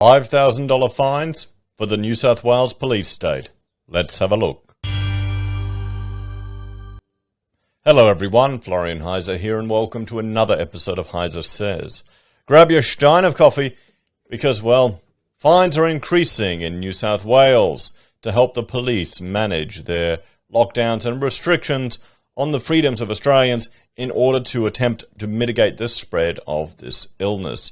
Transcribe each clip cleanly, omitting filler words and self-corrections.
$5,000 fines for the New South Wales police state. Let's have a look. Hello everyone, Florian Heise here, and welcome to another episode of HeiseSays. Grab your stein of coffee because, well, fines are increasing in New South Wales to help the police manage their lockdowns and restrictions on the freedoms of Australians in order to attempt to mitigate the spread of this illness.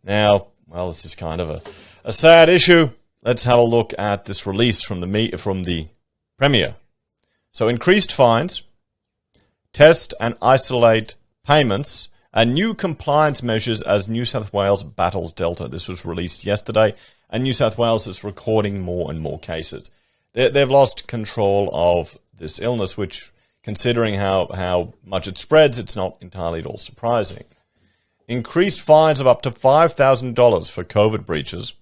Now, well, this is kind of a sad issue. Let's have a look at this release from the Premier. So, increased fines, test and isolate payments, and new compliance measures as New South Wales battles Delta. This was released yesterday, and New South Wales is recording more and more cases. They've lost control of this illness, which, considering how much it spreads, it's not entirely at all surprising. Increased fines of up to $5,000 for COVID breaches,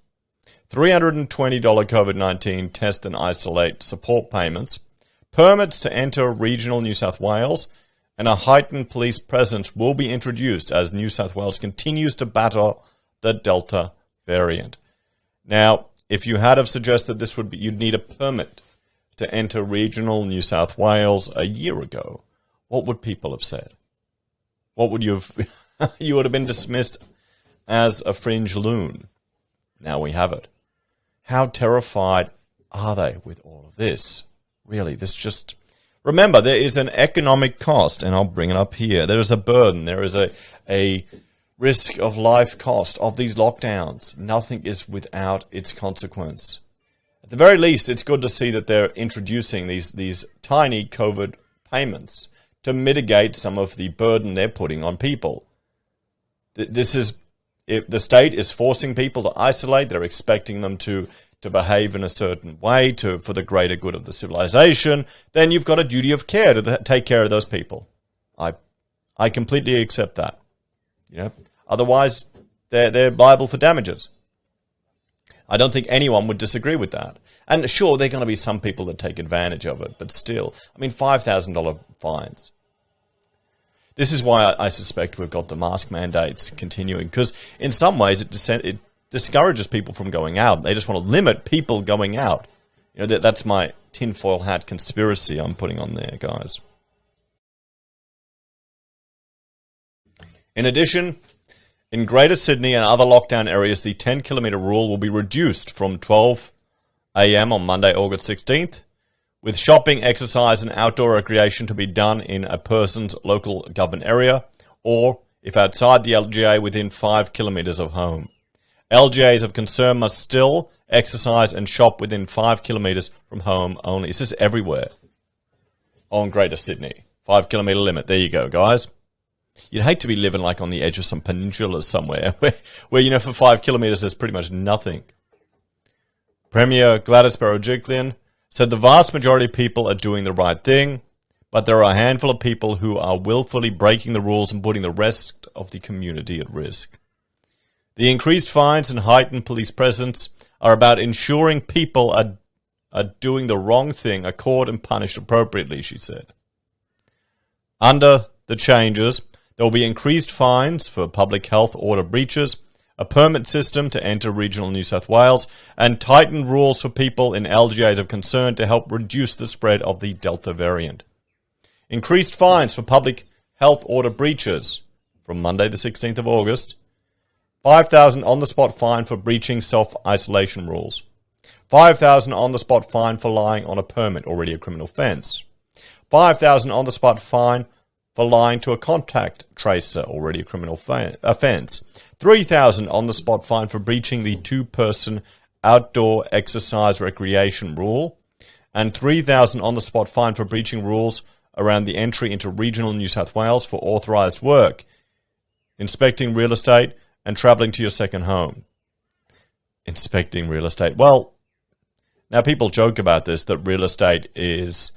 $320 COVID-19 test and isolate support payments, permits to enter regional New South Wales, and a heightened police presence will be introduced as New South Wales continues to battle the Delta variant. Now, if you had have suggested this would be, you'd need a permit to enter regional New South Wales a year ago, what would people have said? What would you have... You would have been dismissed as a fringe loon. Now we have it. How terrified are they with all of this? Really, this just... Remember, there is an economic cost, and I'll bring it up here. There is a burden. There is a risk of life cost of these lockdowns. Nothing is without its consequence. At the very least, it's good to see that they're introducing these tiny COVID payments to mitigate some of the burden they're putting on people. This is, if the state is forcing people to isolate, they're expecting them to behave in a certain way for the greater good of the civilization, then you've got a duty of care to take care of those people. I completely accept that. You know, otherwise they're liable for damages. I don't think anyone would disagree with that. And sure, there are going to be some people that take advantage of it, but still, I mean, $5,000 fines. This is why I suspect we've got the mask mandates continuing, because in some ways it discourages people from going out. They just want to limit people going out. You know, that's my tinfoil hat conspiracy I'm putting on there, guys. In addition, in Greater Sydney and other lockdown areas, the 10-kilometre rule will be reduced from 12 a.m. on Monday, August 16th, with shopping, exercise and outdoor recreation to be done in a person's local government area, or, if outside the LGA, within 5 kilometres of home. LGAs of concern must still exercise and shop within 5 kilometres from home only. This is everywhere on Greater Sydney. 5 kilometre limit. There you go, guys. You'd hate to be living like on the edge of some peninsula somewhere where you know, for 5 kilometres there's pretty much nothing. Premier Gladys Berejiklian said the vast majority of people are doing the right thing, but there are a handful of people who are willfully breaking the rules and putting the rest of the community at risk. The increased fines and heightened police presence are about ensuring people are doing the wrong thing, are caught and punished appropriately, she said. Under the changes, there will be increased fines for public health order breaches, a permit system to enter regional New South Wales, and tightened rules for people in LGAs of concern to help reduce the spread of the Delta variant. Increased fines for public health order breaches from Monday the 16th of August. $5,000 on-the-spot fine for breaching self-isolation rules. $5,000 on-the-spot fine for lying on a permit, already a criminal offence. $5,000 on-the-spot fine for lying to a contact tracer, already a criminal offence. $3,000 on-the-spot fine for breaching the 2-person outdoor exercise recreation rule, and $3,000 on-the-spot fine for breaching rules around the entry into regional New South Wales for authorised work, inspecting real estate, and travelling to your second home. Inspecting real estate. Well, now people joke about this, that real estate is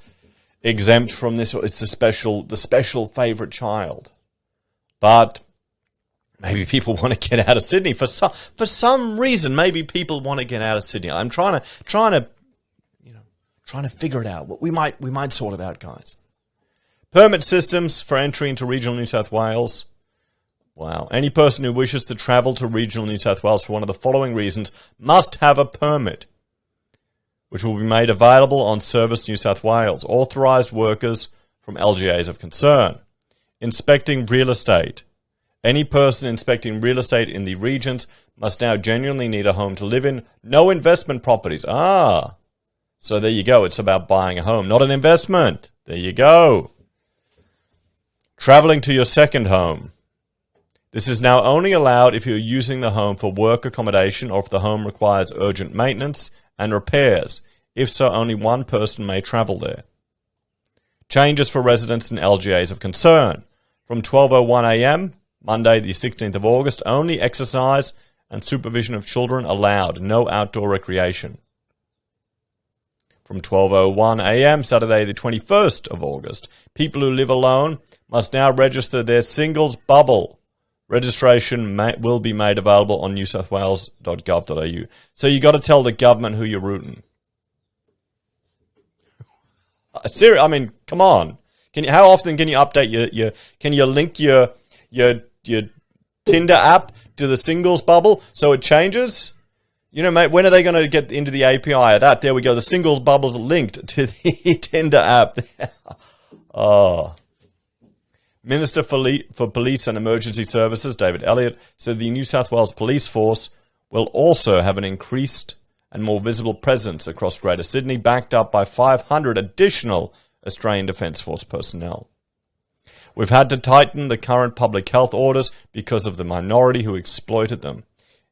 exempt from this. It's the special favourite child. But maybe people want to get out of Sydney for some reason. Maybe people want to get out of Sydney. I'm trying to figure it out. We might sort it out, guys. Permit systems for entry into regional New South Wales. Wow. Any person who wishes to travel to regional New South Wales for one of the following reasons must have a permit, which will be made available on Service New South Wales. Authorised workers from LGAs of concern. Inspecting real estate. Any person inspecting real estate in the regions must now genuinely need a home to live in. No investment properties. So there you go. It's about buying a home, not an investment. There you go. Travelling to your second home. This is now only allowed if you're using the home for work accommodation or if the home requires urgent maintenance and repairs. If so, only one person may travel there. Changes for residents in LGAs of concern. From 12:01 a.m., Monday the 16th of August, only exercise and supervision of children allowed. No outdoor recreation. From 12:01 a.m., Saturday the 21st of August, people who live alone must now register their singles bubble. Registration will be made available on newsouthwales.gov.au. So you got to tell the government who you're rooting. Seriously, I mean, come on. How often can you update can you link your Tinder app to the singles bubble so it changes? You know, mate, when are they going to get into the API of that? There we go. The singles bubble's linked to the Tinder app. Minister for Police and Emergency Services, David Elliott, said the New South Wales Police Force will also have an increased and more visible presence across Greater Sydney, backed up by 500 additional Australian Defence Force personnel. We've had to tighten the current public health orders because of the minority who exploited them.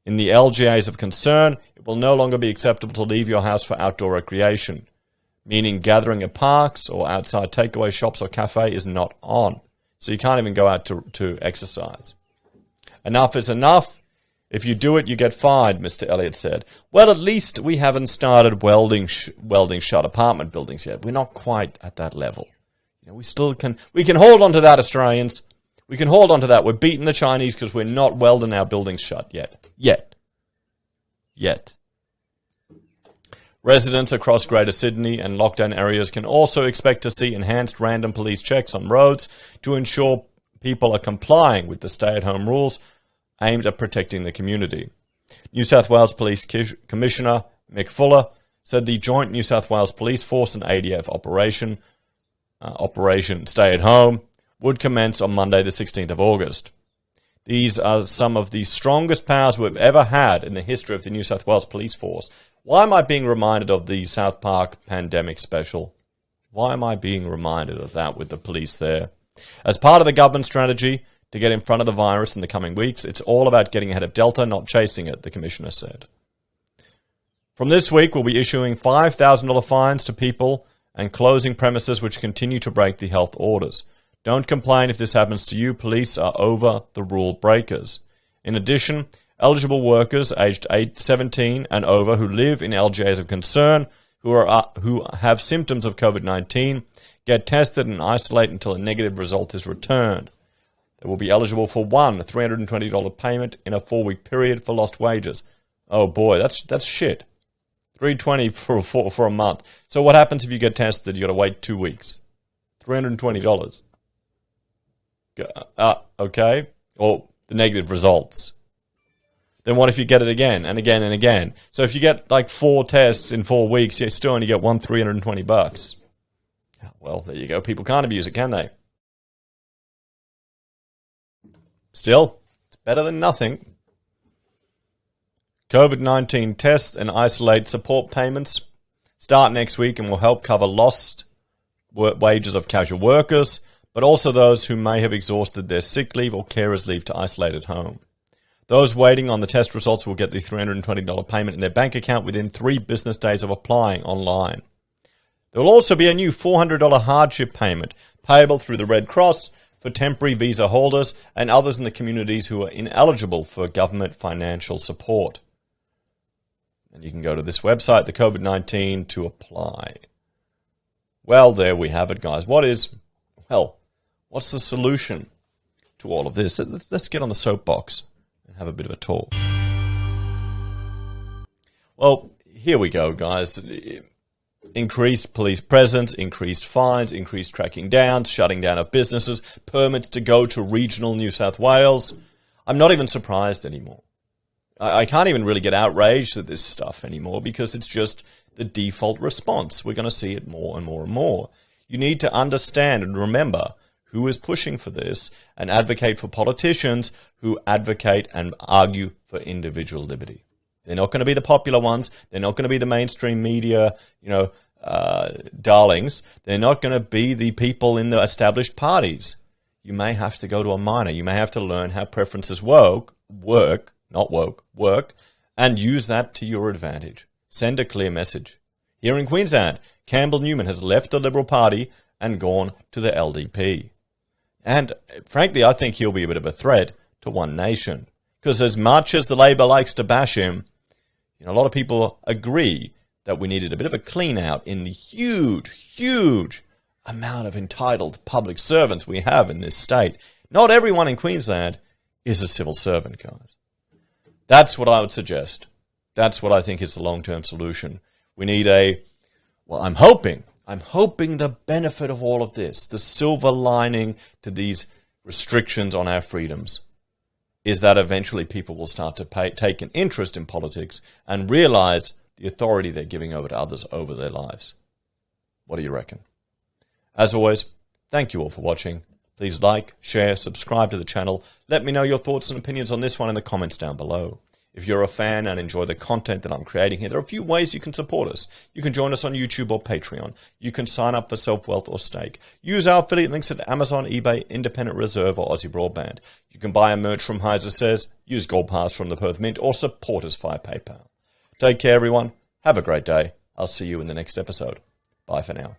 In the LGAs of concern, it will no longer be acceptable to leave your house for outdoor recreation, meaning gathering at parks or outside takeaway shops or cafe is not on. So you can't even go out to exercise. Enough is enough. If you do it, you get fined, Mr. Elliott said. Well, at least we haven't started welding shut apartment buildings yet. We're not quite at that level. You know, we can hold on to that, Australians. We can hold on to that. We're beating the Chinese because we're not welding our buildings shut yet. Residents across Greater Sydney and lockdown areas can also expect to see enhanced random police checks on roads to ensure people are complying with the stay-at-home rules aimed at protecting the community. New South Wales Police Commissioner Mick Fuller said the joint New South Wales Police Force and ADF Operation Stay at Home would commence on Monday the 16th of August. These are some of the strongest powers we've ever had in the history of the New South Wales Police Force. Why am I being reminded of the South Park pandemic special? Why am I being reminded of that with the police there? As part of the government strategy to get in front of the virus in the coming weeks, it's all about getting ahead of Delta, not chasing it, the Commissioner said. From this week, we'll be issuing $5,000 fines to people and closing premises which continue to break the health orders. Don't complain if this happens to you. Police are over the rule breakers. In addition, eligible workers aged 17 and over who live in LGAs of concern who have symptoms of COVID-19 get tested and isolate until a negative result is returned. They will be eligible for one $320 payment in a 4-week period for lost wages. Oh boy, that's shit. $320 for a month. So what happens if you get tested? You got to wait 2 weeks. $320. Okay. Or the negative results. Then what if you get it again and again and again? So if you get like 4 tests in 4 weeks, you still only get $320. Well, there you go. People can't abuse it, can they? Still, it's better than nothing. COVID-19 tests and isolate support payments start next week and will help cover lost wages of casual workers, but also those who may have exhausted their sick leave or carers leave to isolate at home. Those waiting on the test results will get the $320 payment in their bank account within 3 business days of applying online. There will also be a new $400 hardship payment payable through the Red Cross for temporary visa holders and others in the communities who are ineligible for government financial support. And you can go to this website, the COVID-19, to apply. Well, there we have it, guys. What's the solution to all of this? Let's get on the soapbox and have a bit of a talk. Well, here we go, guys. Increased police presence, increased fines, increased tracking down, shutting down of businesses, permits to go to regional New South Wales. I'm not even surprised anymore. I can't even really get outraged at this stuff anymore because it's just the default response. We're going to see it more and more and more. You need to understand and remember who is pushing for this and advocate for politicians who advocate and argue for individual liberty. They're not going to be the popular ones. They're not going to be the mainstream media, darlings. They're not going to be the people in the established parties. You may have to go to a minor. You may have to learn how preferences work, and use that to your advantage. Send a clear message. Here in Queensland, Campbell Newman has left the Liberal Party and gone to the LDP. And frankly, I think he'll be a bit of a threat to One Nation. Because as much as the Labor likes to bash him, a lot of people agree that we needed a bit of a clean out in the huge amount of entitled public servants we have in this state. Not everyone in Queensland is a civil servant, guys. That's what I would suggest. That's what I think is the long-term solution. We need I'm hoping the benefit of all of this, the silver lining to these restrictions on our freedoms, is that eventually people will start to take an interest in politics and realize the authority they're giving over to others over their lives. What do you reckon? As always, thank you all for watching. Please like, share, subscribe to the channel. Let me know your thoughts and opinions on this one in the comments down below. If you're a fan and enjoy the content that I'm creating here, there are a few ways you can support us. You can join us on YouTube or Patreon. You can sign up for SelfWealth or Stake. Use our affiliate links at Amazon, eBay, Independent Reserve, or AussieBroadband. You can buy a merch from HeiseSays, use Gold Pass from the Perth Mint, or support us via PayPal. Take care, everyone. Have a great day. I'll see you in the next episode. Bye for now.